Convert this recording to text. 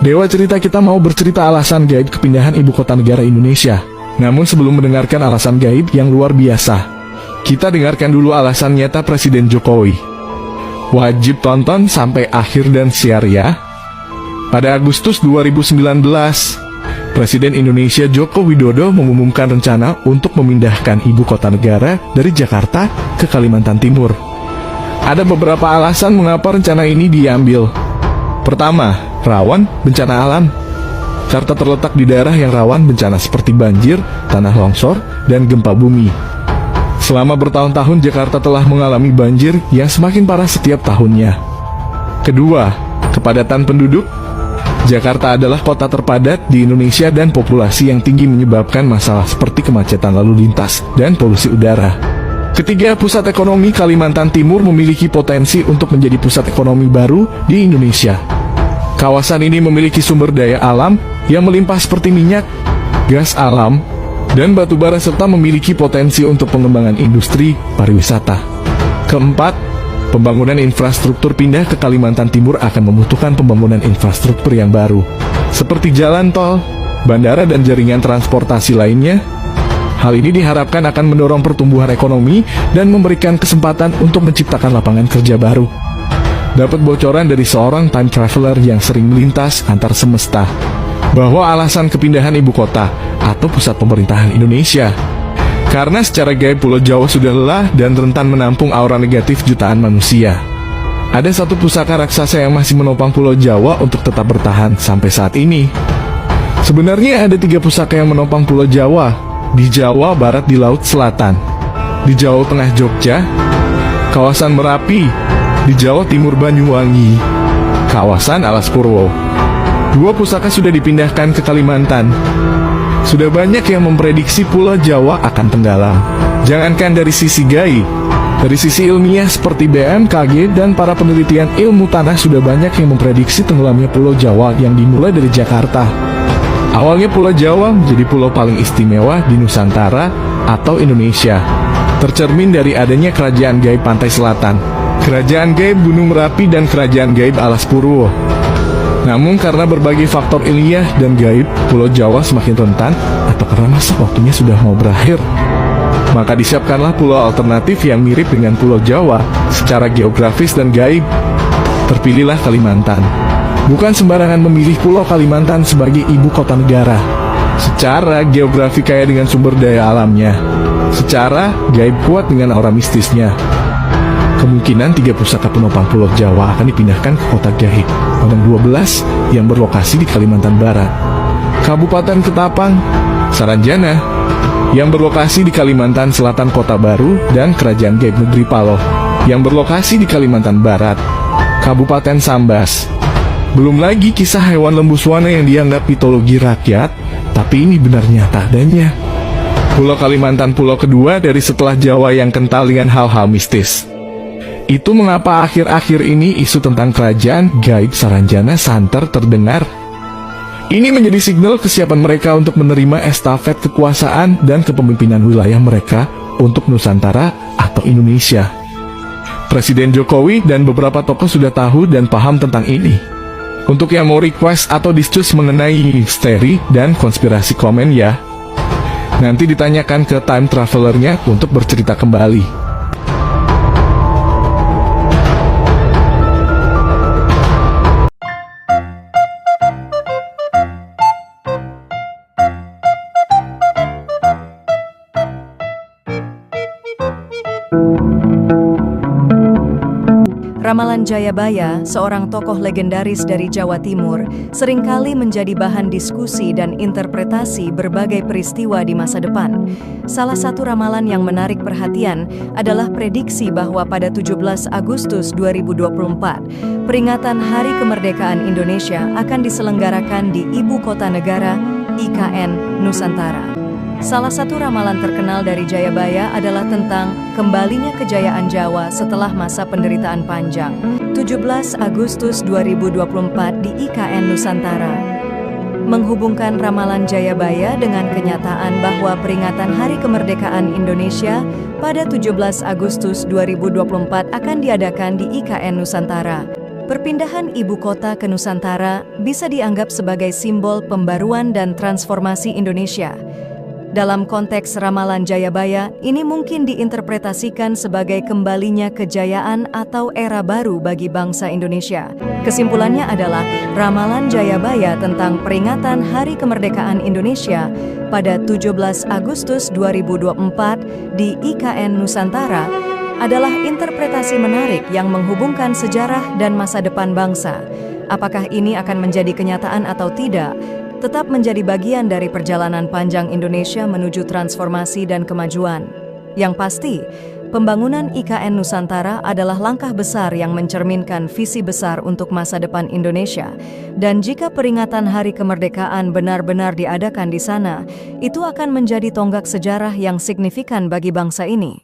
Dewa cerita kita mau bercerita alasan gaib kepindahan ibu kota negara Indonesia. Namun sebelum mendengarkan alasan gaib yang luar biasa, kita dengarkan dulu alasan nyata Presiden Jokowi. Wajib tonton sampai akhir dan share ya. Pada Agustus 2019, Presiden Indonesia Joko Widodo mengumumkan rencana untuk memindahkan ibu kota negara dari Jakarta ke Kalimantan Timur. Ada beberapa alasan mengapa rencana ini diambil. Pertama, rawan bencana alam. Jakarta terletak di daerah yang rawan bencana seperti banjir, tanah longsor, dan gempa bumi. Selama bertahun-tahun Jakarta telah mengalami banjir yang semakin parah setiap tahunnya. Kedua, kepadatan penduduk. Jakarta adalah kota terpadat di Indonesia dan populasi yang tinggi menyebabkan masalah seperti kemacetan lalu lintas dan polusi udara. Ketiga, pusat ekonomi Kalimantan Timur memiliki potensi untuk menjadi pusat ekonomi baru di Indonesia. Kawasan ini memiliki sumber daya alam yang melimpah seperti minyak, gas alam, dan batu bara serta memiliki potensi untuk pengembangan industri pariwisata. Keempat, pembangunan infrastruktur pindah ke Kalimantan Timur akan membutuhkan pembangunan infrastruktur yang baru, seperti jalan tol, bandara, dan jaringan transportasi lainnya. Hal ini diharapkan akan mendorong pertumbuhan ekonomi dan memberikan kesempatan untuk menciptakan lapangan kerja baru. Dapat bocoran dari seorang time traveler yang sering melintas antar semesta, bahwa alasan kepindahan ibu kota atau pusat pemerintahan Indonesia karena secara gaib Pulau Jawa sudah lelah dan rentan menampung aura negatif jutaan manusia. Ada satu pusaka raksasa yang masih menopang Pulau Jawa untuk tetap bertahan sampai saat ini. Sebenarnya ada 3 pusaka yang menopang Pulau Jawa. Di Jawa Barat di Laut Selatan, di Jawa Tengah Jogja, kawasan Merapi, di Jawa Timur Banyuwangi, kawasan Alas Purwo. 2 pusaka sudah dipindahkan ke Kalimantan. Sudah banyak yang memprediksi Pulau Jawa akan tenggelam. Jangankan dari sisi gaib, dari sisi ilmiah seperti BMKG dan para penelitian ilmu tanah sudah banyak yang memprediksi tenggelamnya Pulau Jawa yang dimulai dari Jakarta. Awalnya Pulau Jawa menjadi pulau paling istimewa di Nusantara atau Indonesia, tercermin dari adanya kerajaan gaib pantai selatan, kerajaan gaib Gunung Merapi, dan kerajaan gaib Alas Purwo. Namun karena berbagai faktor ilmiah dan gaib, Pulau Jawa semakin rentan atau karena masa waktunya sudah mau berakhir, maka disiapkanlah pulau alternatif yang mirip dengan Pulau Jawa secara geografis dan gaib. Terpilihlah Kalimantan. Bukan sembarangan memilih Pulau Kalimantan sebagai ibu kota negara. Secara geografi kaya dengan sumber daya alamnya, secara gaib kuat dengan aura mistisnya. Kemungkinan 3 pusaka penopang Pulau Jawa akan dipindahkan ke kota gaib Padang 12 yang berlokasi di Kalimantan Barat, Kabupaten Ketapang, Saranjana yang berlokasi di Kalimantan Selatan Kota Baru, dan Kerajaan Gaib Negeri Paloh yang berlokasi di Kalimantan Barat, Kabupaten Sambas. Belum lagi kisah hewan lembu suwana yang dianggap mitologi rakyat, tapi ini benar nyata adanya. Pulau Kalimantan pulau kedua dari setelah Jawa yang kental dengan hal-hal mistis. Itu mengapa akhir-akhir ini isu tentang kerajaan gaib Saranjana santer terdengar. Ini menjadi signal kesiapan mereka untuk menerima estafet kekuasaan dan kepemimpinan wilayah mereka untuk Nusantara atau Indonesia. Presiden Jokowi dan beberapa tokoh sudah tahu dan paham tentang ini. Untuk yang mau request atau discuss mengenai misteri dan konspirasi, komen ya. Nanti ditanyakan ke time travelernya untuk bercerita kembali. Ramalan Jayabaya, seorang tokoh legendaris dari Jawa Timur, seringkali menjadi bahan diskusi dan interpretasi berbagai peristiwa di masa depan. Salah satu ramalan yang menarik perhatian adalah prediksi bahwa pada 17 Agustus 2024, peringatan Hari Kemerdekaan Indonesia akan diselenggarakan di Ibu Kota Negara, IKN, Nusantara. Salah satu ramalan terkenal dari Jayabaya adalah tentang kembalinya kejayaan Jawa setelah masa penderitaan panjang. 17 Agustus 2024 di IKN Nusantara menghubungkan ramalan Jayabaya dengan kenyataan bahwa peringatan Hari Kemerdekaan Indonesia pada 17 Agustus 2024 akan diadakan di IKN Nusantara. Perpindahan ibu kota ke Nusantara bisa dianggap sebagai simbol pembaruan dan transformasi Indonesia. Dalam konteks ramalan Jayabaya, ini mungkin diinterpretasikan sebagai kembalinya kejayaan atau era baru bagi bangsa Indonesia. Kesimpulannya adalah, ramalan Jayabaya tentang peringatan Hari Kemerdekaan Indonesia pada 17 Agustus 2024 di IKN Nusantara adalah interpretasi menarik yang menghubungkan sejarah dan masa depan bangsa. Apakah ini akan menjadi kenyataan atau tidak, tetap menjadi bagian dari perjalanan panjang Indonesia menuju transformasi dan kemajuan. Yang pasti, pembangunan IKN Nusantara adalah langkah besar yang mencerminkan visi besar untuk masa depan Indonesia. Dan jika peringatan Hari Kemerdekaan benar-benar diadakan di sana, itu akan menjadi tonggak sejarah yang signifikan bagi bangsa ini.